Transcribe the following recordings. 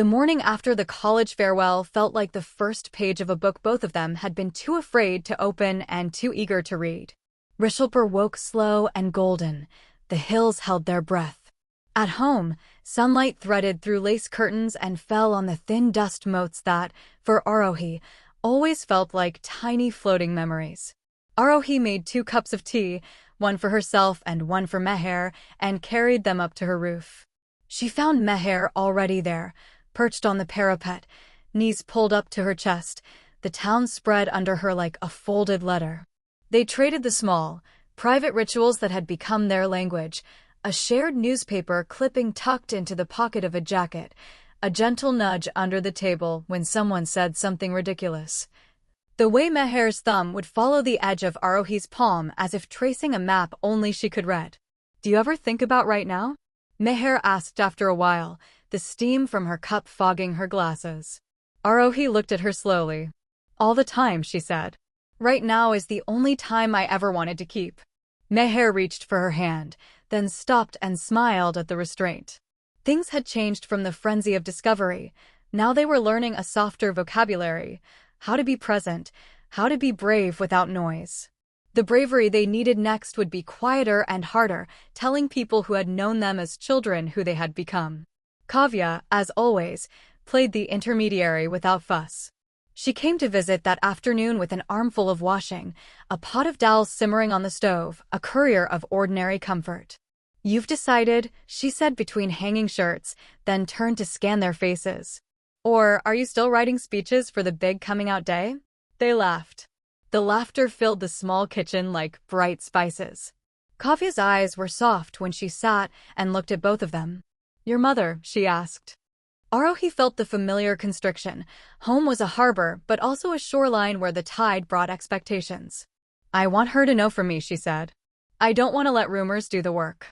The morning after the college farewell felt like the first page of a book both of them had been too afraid to open and too eager to read. Rishalpur woke slow and golden. The hills held their breath. At home, sunlight threaded through lace curtains and fell on the thin dust motes that, for Aarohi, always felt like tiny floating memories. Aarohi made 2 cups of tea, one for herself and one for Meher, and carried them up to her roof. She found Meher already there, perched on the parapet, knees pulled up to her chest, the town spread under her like a folded letter. They traded the small, private rituals that had become their language, a shared newspaper clipping tucked into the pocket of a jacket, a gentle nudge under the table when someone said something ridiculous. The way Meher's thumb would follow the edge of Aarohi's palm as if tracing a map only she could read. "Do you ever think about right now?" Meher asked after a while, the steam from her cup fogging her glasses. Aarohi looked at her slowly. "All the time," she said. "Right now is the only time I ever wanted to keep." Meher reached for her hand, then stopped and smiled at the restraint. Things had changed from the frenzy of discovery. Now they were learning a softer vocabulary, how to be present, how to be brave without noise. The bravery they needed next would be quieter and harder, telling people who had known them as children who they had become. Kavya, as always, played the intermediary without fuss. She came to visit that afternoon with an armful of washing, a pot of dal simmering on the stove, a courier of ordinary comfort. "You've decided," she said between hanging shirts, then turned to scan their faces. "Or are you still writing speeches for the big coming-out day?" They laughed. The laughter filled the small kitchen like bright spices. Kavya's eyes were soft when she sat and looked at both of them. "Your mother?" she asked. Aarohi felt the familiar constriction. Home was a harbor, but also a shoreline where the tide brought expectations. "I want her to know from me," she said. "I don't want to let rumors do the work."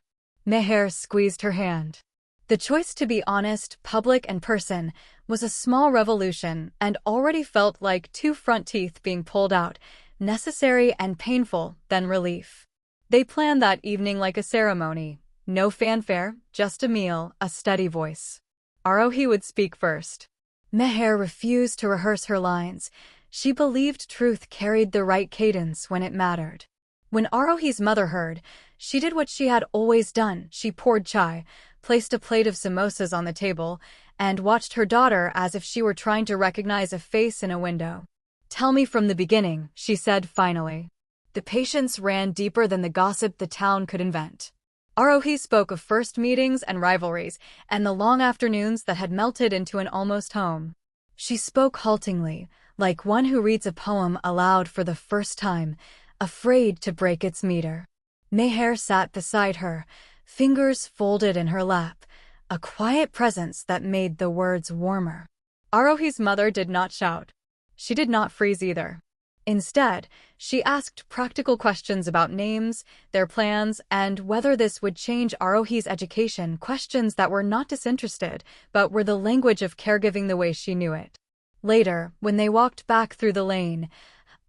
Meher squeezed her hand. The choice to be honest, public and person, was a small revolution and already felt like 2 front teeth being pulled out, necessary and painful, then relief. They planned that evening like a ceremony. No fanfare, just a meal, a steady voice. Aarohi would speak first. Meher refused to rehearse her lines. She believed truth carried the right cadence when it mattered. When Aarohi's mother heard, she did what she had always done. She poured chai, placed a plate of samosas on the table, and watched her daughter as if she were trying to recognize a face in a window. "Tell me from the beginning," she said finally. The patience ran deeper than the gossip the town could invent. Aarohi spoke of first meetings and rivalries, and the long afternoons that had melted into an almost home. She spoke haltingly, like one who reads a poem aloud for the first time, afraid to break its meter. Meher sat beside her, fingers folded in her lap, a quiet presence that made the words warmer. Aarohi's mother did not shout. She did not freeze either. Instead, she asked practical questions about names, their plans, and whether this would change Aarohi's education, questions that were not disinterested, but were the language of caregiving the way she knew it. Later, when they walked back through the lane,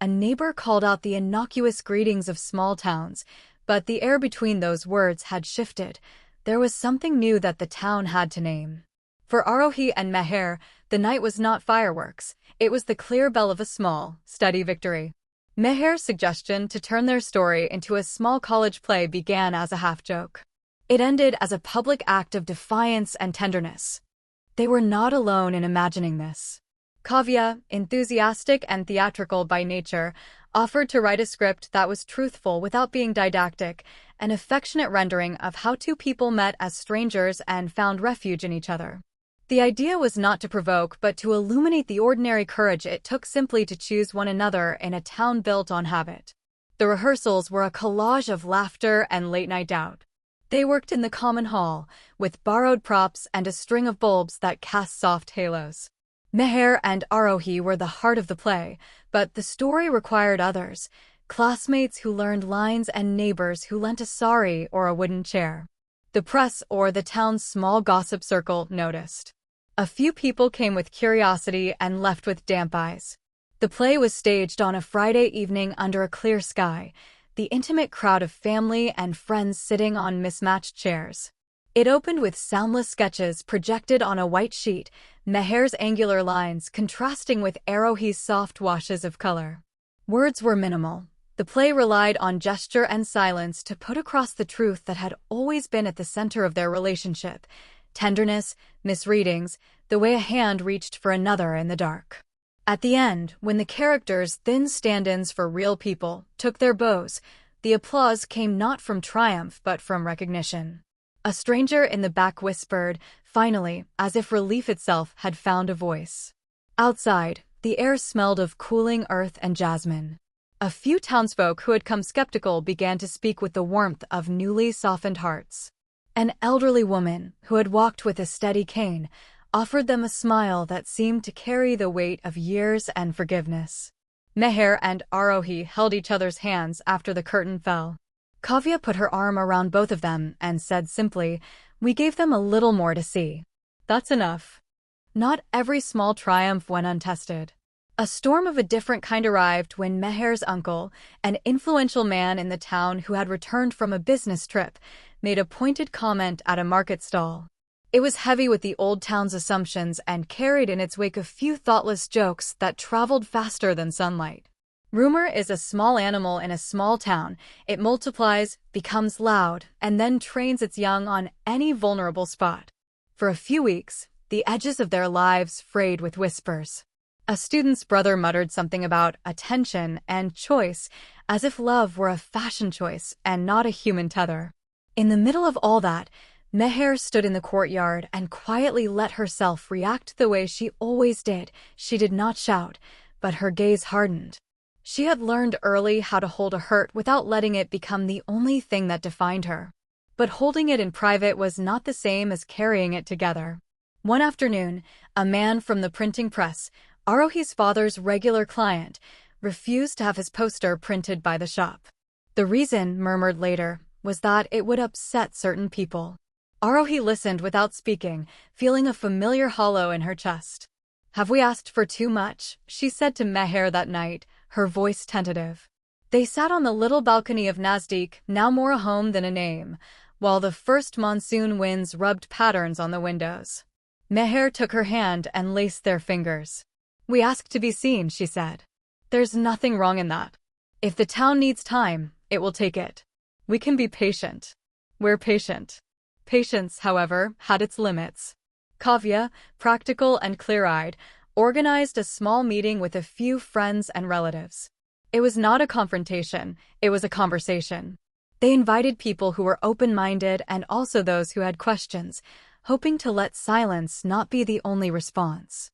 a neighbor called out the innocuous greetings of small towns, but the air between those words had shifted. There was something new that the town had to name. For Aarohi and Meher, the night was not fireworks. It was the clear bell of a small, steady victory. Meher's suggestion to turn their story into a small college play began as a half-joke. It ended as a public act of defiance and tenderness. They were not alone in imagining this. Kavya, enthusiastic and theatrical by nature, offered to write a script that was truthful without being didactic, an affectionate rendering of how 2 people met as strangers and found refuge in each other. The idea was not to provoke but to illuminate the ordinary courage it took simply to choose one another in a town built on habit. The rehearsals were a collage of laughter and late-night doubt. They worked in the common hall, with borrowed props and a string of bulbs that cast soft halos. Meher and Aarohi were the heart of the play, but the story required others, classmates who learned lines and neighbors who lent a sari or a wooden chair. The press or the town's small gossip circle noticed. A few people came with curiosity and left with damp eyes. The play was staged on a Friday evening under a clear sky, the intimate crowd of family and friends sitting on mismatched chairs. It opened with soundless sketches projected on a white sheet, Meher's angular lines contrasting with Aarohi's soft washes of color. Words were minimal. The play relied on gesture and silence to put across the truth that had always been at the center of their relationship: tenderness, misreadings, the way a hand reached for another in the dark. At the end, when the characters, thin stand-ins for real people, took their bows, the applause came not from triumph but from recognition. A stranger in the back whispered, finally, as if relief itself had found a voice. Outside, the air smelled of cooling earth and jasmine. A few townsfolk who had come skeptical began to speak with the warmth of newly softened hearts. An elderly woman, who had walked with a steady cane, offered them a smile that seemed to carry the weight of years and forgiveness. Meher and Aarohi held each other's hands after the curtain fell. Kavya put her arm around both of them and said simply, "We gave them a little more to see. That's enough." Not every small triumph went untested. A storm of a different kind arrived when Meher's uncle, an influential man in the town who had returned from a business trip, made a pointed comment at a market stall. It was heavy with the old town's assumptions and carried in its wake a few thoughtless jokes that traveled faster than sunlight. Rumor is a small animal in a small town. It multiplies, becomes loud, and then trains its young on any vulnerable spot. For a few weeks, the edges of their lives frayed with whispers. A student's brother muttered something about attention and choice, as if love were a fashion choice and not a human tether. In the middle of all that, Meher stood in the courtyard and quietly let herself react the way she always did. She did not shout, but her gaze hardened. She had learned early how to hold a hurt without letting it become the only thing that defined her. But holding it in private was not the same as carrying it together. One afternoon, a man from the printing press, Aarohi's father's regular client, refused to have his poster printed by the shop. The reason, murmured later, was that it would upset certain people. Aarohi listened without speaking, feeling a familiar hollow in her chest. "Have we asked for too much?" she said to Meher that night, her voice tentative. They sat on the little balcony of Nazdeek, now more a home than a name, while the first monsoon winds rubbed patterns on the windows. Meher took her hand and laced their fingers. "We ask to be seen," she said. "There's nothing wrong in that. If the town needs time, it will take it. We can be patient. We're patient." Patience, however, had its limits. Kavya, practical and clear-eyed, organized a small meeting with a few friends and relatives. It was not a confrontation, it was a conversation. They invited people who were open-minded and also those who had questions, hoping to let silence not be the only response.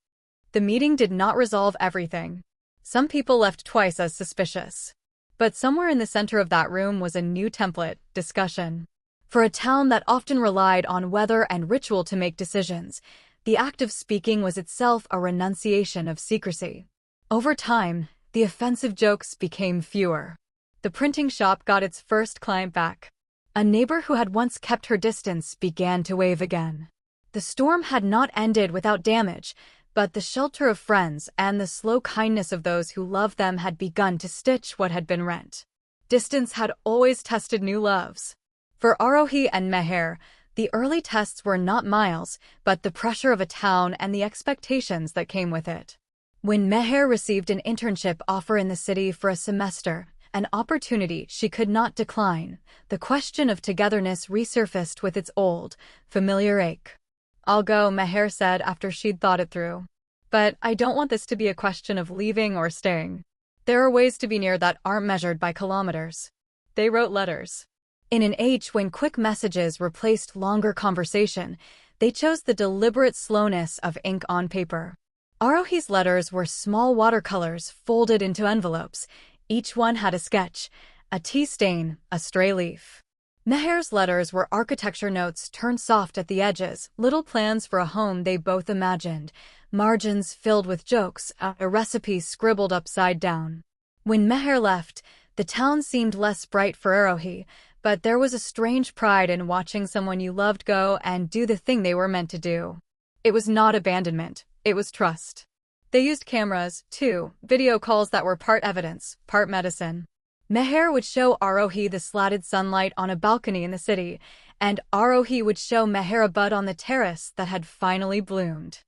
The meeting did not resolve everything. Some people left twice as suspicious. But somewhere in the center of that room was a new template: discussion. For a town that often relied on weather and ritual to make decisions, the act of speaking was itself a renunciation of secrecy. Over time, the offensive jokes became fewer. The printing shop got its first client back. A neighbor who had once kept her distance began to wave again. The storm had not ended without damage, but the shelter of friends and the slow kindness of those who loved them had begun to stitch what had been rent. Distance had always tested new loves. For Aarohi and Meher, the early tests were not miles, but the pressure of a town and the expectations that came with it. When Meher received an internship offer in the city for a semester, an opportunity she could not decline, the question of togetherness resurfaced with its old, familiar ache. "I'll go," Meher said after she'd thought it through. "But I don't want this to be a question of leaving or staying. There are ways to be near that aren't measured by kilometers." They wrote letters. In an age when quick messages replaced longer conversation, they chose the deliberate slowness of ink on paper. Aarohi's letters were small watercolors folded into envelopes. Each one had a sketch, a tea stain, a stray leaf. Meher's letters were architecture notes turned soft at the edges, little plans for a home they both imagined, margins filled with jokes, a recipe scribbled upside down. When Meher left, the town seemed less bright for Aarohi, but there was a strange pride in watching someone you loved go and do the thing they were meant to do. It was not abandonment, it was trust. They used cameras, too, video calls that were part evidence, part medicine. Meher would show Aarohi the slatted sunlight on a balcony in the city, and Aarohi would show Meher a bud on the terrace that had finally bloomed.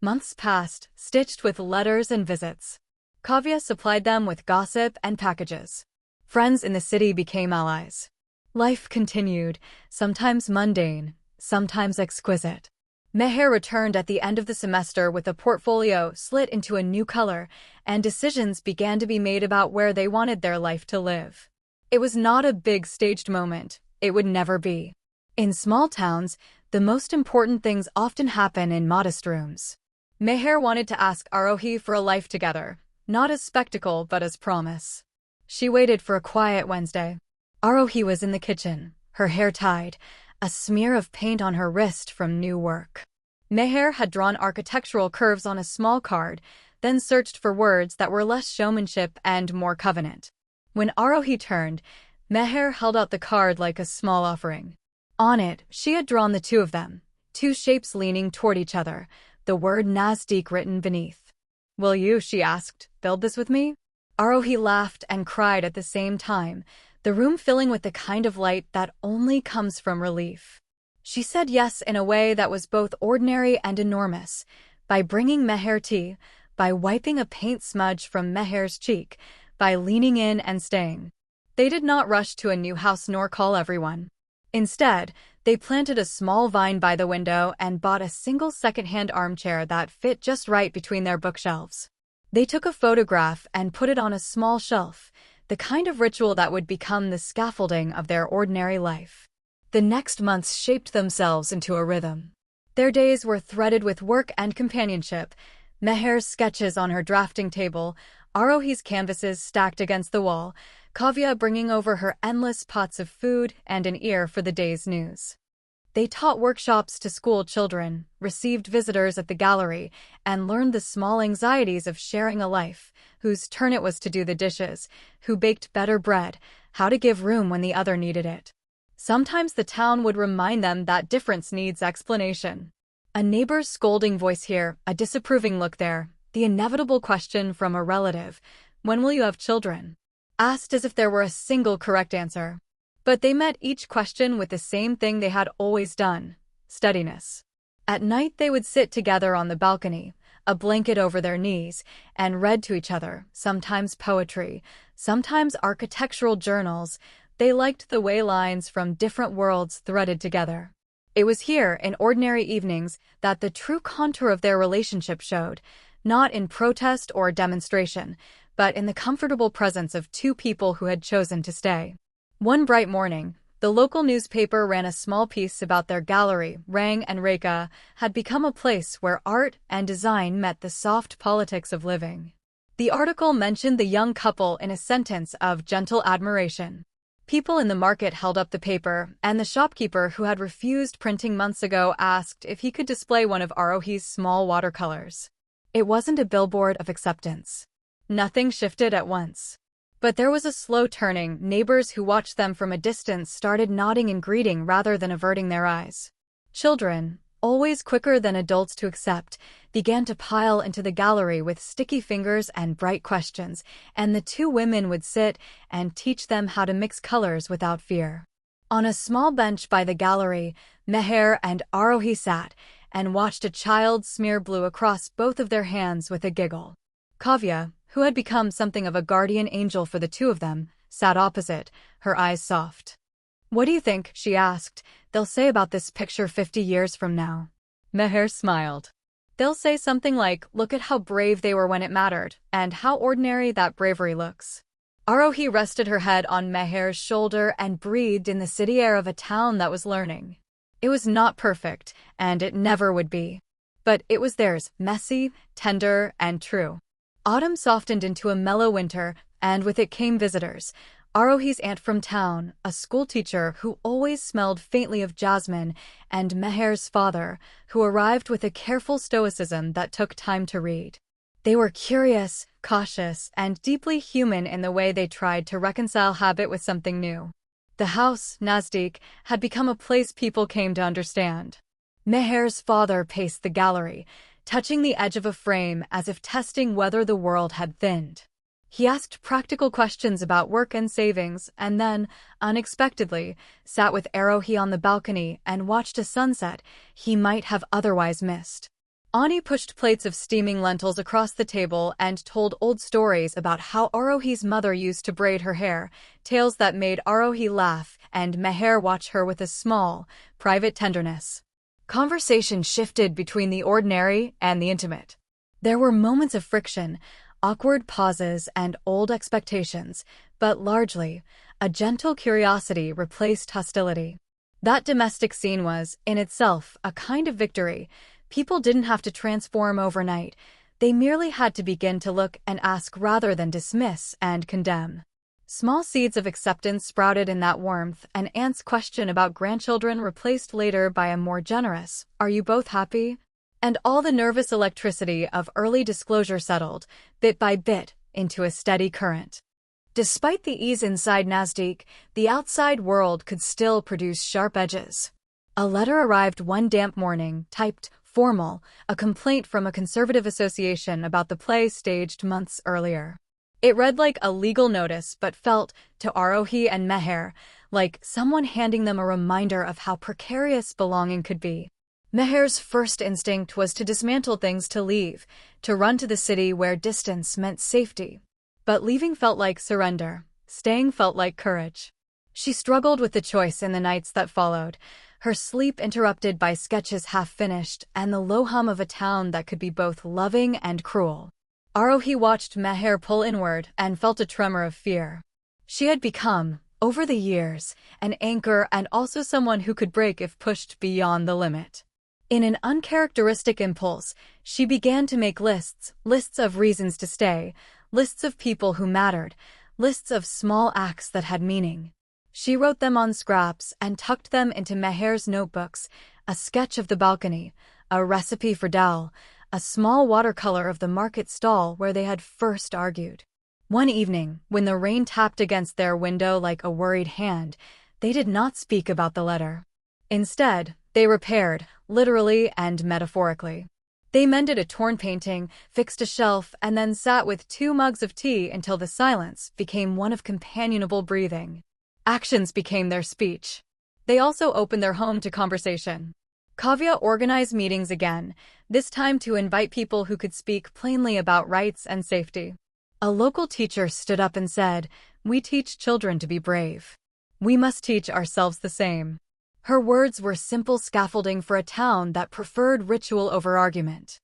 Months passed, stitched with letters and visits. Kavya supplied them with gossip and packages. Friends in the city became allies. Life continued, sometimes mundane, sometimes exquisite. Meher returned at the end of the semester with a portfolio slit into a new color, and decisions began to be made about where they wanted their life to live. It was not a big staged moment. It would never be. In small towns, the most important things often happen in modest rooms. Meher wanted to ask Aarohi for a life together, not as spectacle but as promise. She waited for a quiet Wednesday. Aarohi was in the kitchen, her hair tied, a smear of paint on her wrist from new work. Meher had drawn architectural curves on a small card, then searched for words that were less showmanship and more covenant. When Aarohi turned, Meher held out the card like a small offering. On it, she had drawn the two of them, two shapes leaning toward each other, the word Nazdeek written beneath. "Will you," she asked, "build this with me?" Aarohi laughed and cried at the same time, the room filling with the kind of light that only comes from relief. She said yes in a way that was both ordinary and enormous, by bringing Meher tea, by wiping a paint smudge from Meher's cheek, by leaning in and staying. They did not rush to a new house nor call everyone. Instead, they planted a small vine by the window and bought a single second-hand armchair that fit just right between their bookshelves. They took a photograph and put it on a small shelf, the kind of ritual that would become the scaffolding of their ordinary life. The next months shaped themselves into a rhythm. Their days were threaded with work and companionship, Meher's sketches on her drafting table, Aarohi's canvases stacked against the wall, Kavya bringing over her endless pots of food and an ear for the day's news. They taught workshops to school children, received visitors at the gallery, and learned the small anxieties of sharing a life, whose turn it was to do the dishes, who baked better bread, how to give room when the other needed it. Sometimes the town would remind them that difference needs explanation. A neighbor's scolding voice here, a disapproving look there, the inevitable question from a relative, "When will you have children?" asked as if there were a single correct answer. But they met each question with the same thing they had always done: steadiness. At night they would sit together on the balcony, a blanket over their knees, and read to each other, sometimes poetry, sometimes architectural journals. They liked the way lines from different worlds threaded together. It was here, in ordinary evenings, that the true contour of their relationship showed, not in protest or demonstration, but in the comfortable presence of two people who had chosen to stay. One bright morning, the local newspaper ran a small piece about their gallery. Rang and Reka had become a place where art and design met the soft politics of living. The article mentioned the young couple in a sentence of gentle admiration. People in the market held up the paper, and the shopkeeper who had refused printing months ago asked if he could display one of Aarohi's small watercolors. It wasn't a billboard of acceptance. Nothing shifted at once. But there was a slow turning. Neighbors who watched them from a distance started nodding in greeting rather than averting their eyes. Children, always quicker than adults to accept, began to pile into the gallery with sticky fingers and bright questions, and the two women would sit and teach them how to mix colors without fear. On a small bench by the gallery, Meher and Aarohi sat and watched a child smear blue across both of their hands with a giggle. Kavya, who had become something of a guardian angel for the two of them, sat opposite, her eyes soft. "What do you think," she asked, "they'll say about this picture 50 years from now?" Meher smiled. "They'll say something like, 'Look at how brave they were when it mattered, and how ordinary that bravery looks.'" Aarohi rested her head on Meher's shoulder and breathed in the city air of a town that was learning. It was not perfect, and it never would be. But it was theirs, messy, tender, and true. Autumn softened into a mellow winter, and with it came visitors. Aarohi's aunt from town, a schoolteacher who always smelled faintly of jasmine, and Meher's father, who arrived with a careful stoicism that took time to read. They were curious, cautious, and deeply human in the way they tried to reconcile habit with something new. The house, Nazdeek, had become a place people came to understand. Meher's father paced the gallery, touching the edge of a frame as if testing whether the world had thinned. He asked practical questions about work and savings, and then, unexpectedly, sat with Aarohi on the balcony and watched a sunset he might have otherwise missed. Ani pushed plates of steaming lentils across the table and told old stories about how Aarohi's mother used to braid her hair, tales that made Aarohi laugh and Meher watch her with a small, private tenderness. Conversation shifted between the ordinary and the intimate. There were moments of friction, awkward pauses, and old expectations, but largely, a gentle curiosity replaced hostility. That domestic scene was, in itself, a kind of victory. People didn't have to transform overnight. They merely had to begin to look and ask rather than dismiss and condemn. Small seeds of acceptance sprouted in that warmth, and Aunt's question about grandchildren replaced later by a more generous, "Are you both happy?" And all the nervous electricity of early disclosure settled, bit by bit, into a steady current. Despite the ease inside Nazdeek, the outside world could still produce sharp edges. A letter arrived one damp morning, typed, formal, a complaint from a conservative association about the play staged months earlier. It read like a legal notice but felt, to Aarohi and Meher, like someone handing them a reminder of how precarious belonging could be. Meher's first instinct was to dismantle things, to leave, to run to the city where distance meant safety. But leaving felt like surrender. Staying felt like courage. She struggled with the choice in the nights that followed, her sleep interrupted by sketches half-finished and the low hum of a town that could be both loving and cruel. Aarohi watched Meher pull inward and felt a tremor of fear. She had become, over the years, an anchor and also someone who could break if pushed beyond the limit. In an uncharacteristic impulse, she began to make lists of reasons to stay, lists of people who mattered, lists of small acts that had meaning. She wrote them on scraps and tucked them into Meher's notebooks, a sketch of the balcony, a recipe for dal, a small watercolor of the market stall where they had first argued. One evening, when the rain tapped against their window like a worried hand, they did not speak about the letter. Instead, they repaired, literally and metaphorically. They mended a torn painting, fixed a shelf, and then sat with 2 mugs of tea until the silence became one of companionable breathing. Actions became their speech. They also opened their home to conversation. Kavya organized meetings again, this time to invite people who could speak plainly about rights and safety. A local teacher stood up and said, "We teach children to be brave. We must teach ourselves the same." Her words were simple scaffolding for a town that preferred ritual over argument.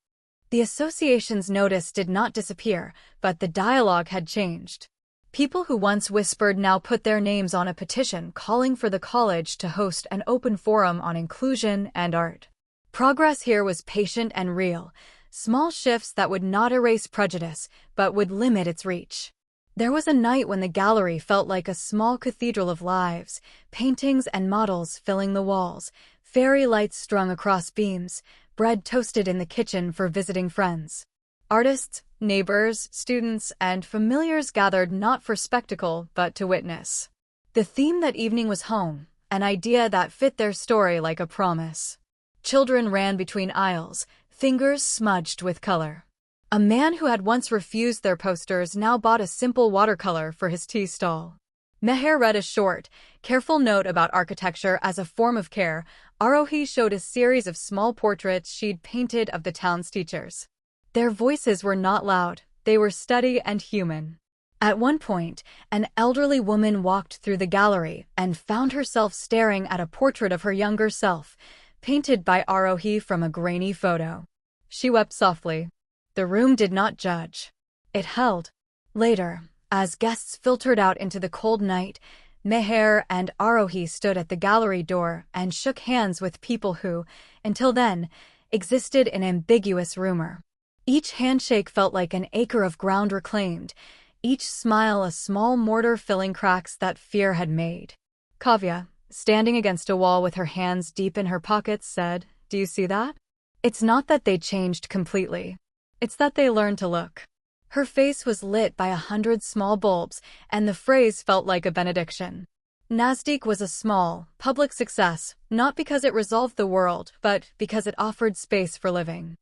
The association's notice did not disappear, but the dialogue had changed. People who once whispered now put their names on a petition calling for the college to host an open forum on inclusion and art. Progress here was patient and real, small shifts that would not erase prejudice, but would limit its reach. There was a night when the gallery felt like a small cathedral of lives, paintings and models filling the walls, fairy lights strung across beams, bread toasted in the kitchen for visiting friends. Artists, neighbors, students, and familiars gathered not for spectacle but to witness. The theme that evening was home, an idea that fit their story like a promise. Children ran between aisles, fingers smudged with color. A man who had once refused their posters now bought a simple watercolor for his tea stall. Meher read a short, careful note about architecture as a form of care. Aarohi showed a series of small portraits she'd painted of the town's teachers. Their voices were not loud, they were steady and human. At one point, an elderly woman walked through the gallery and found herself staring at a portrait of her younger self, painted by Aarohi from a grainy photo. She wept softly. The room did not judge. It held. Later, as guests filtered out into the cold night, Meher and Aarohi stood at the gallery door and shook hands with people who, until then, existed in ambiguous rumor. Each handshake felt like an acre of ground reclaimed, each smile a small mortar filling cracks that fear had made. Kavya, standing against a wall with her hands deep in her pockets, said, "Do you see that? It's not that they changed completely. It's that they learned to look." Her face was lit by 100 small bulbs, and the phrase felt like a benediction. Nazdeek was a small, public success, not because it resolved the world, but because it offered space for living.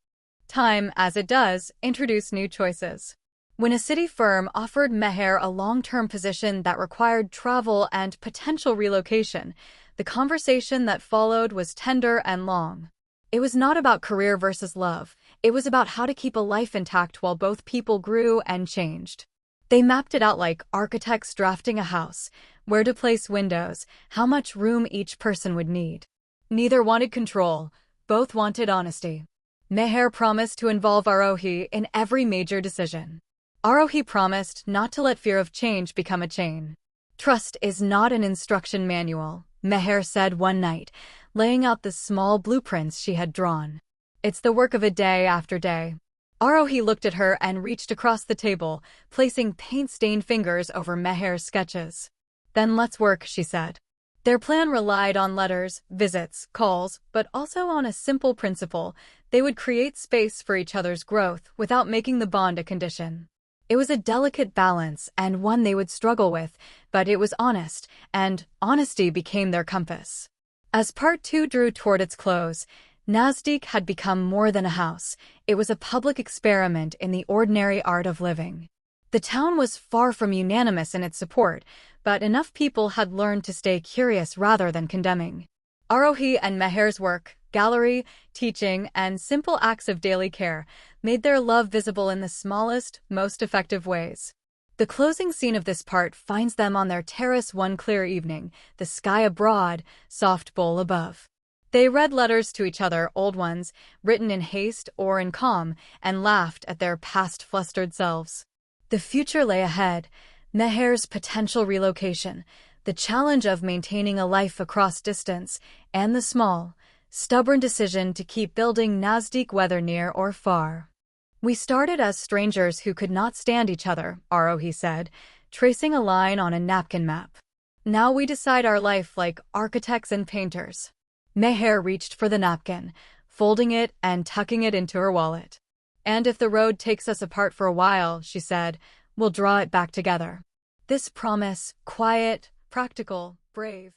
Time, as it does, introduced new choices. When a city firm offered Meher a long-term position that required travel and potential relocation, the conversation that followed was tender and long. It was not about career versus love. It was about how to keep a life intact while both people grew and changed. They mapped it out like architects drafting a house, where to place windows, how much room each person would need. Neither wanted control, both wanted honesty. Meher promised to involve Aarohi in every major decision. Aarohi promised not to let fear of change become a chain. Trust is not an instruction manual, Meher said one night, laying out the small blueprints she had drawn. It's the work of a day after day. Aarohi looked at her and reached across the table, placing paint-stained fingers over Meher's sketches. Then let's work, she said. Their plan relied on letters, visits, calls, but also on a simple principle. They would create space for each other's growth without making the bond a condition. It was a delicate balance and one they would struggle with, but it was honest, and honesty became their compass. As part 2 drew toward its close, Nazdeek had become more than a house. It was a public experiment in the ordinary art of living. The town was far from unanimous in its support, but enough people had learned to stay curious rather than condemning. Aarohi and Meher's work, gallery, teaching, and simple acts of daily care made their love visible in the smallest, most effective ways. The closing scene of this part finds them on their terrace one clear evening, the sky a broad, soft bowl above. They read letters to each other, old ones, written in haste or in calm, and laughed at their past flustered selves. The future lay ahead, Meher's potential relocation, the challenge of maintaining a life across distance, and the small, stubborn decision to keep building Nazdeek whether near or far. We started as strangers who could not stand each other, Aarohi said, tracing a line on a napkin map. Now we decide our life like architects and painters. Meher reached for the napkin, folding it and tucking it into her wallet. And if the road takes us apart for a while, she said, we'll draw it back together. This promise, quiet, practical, brave,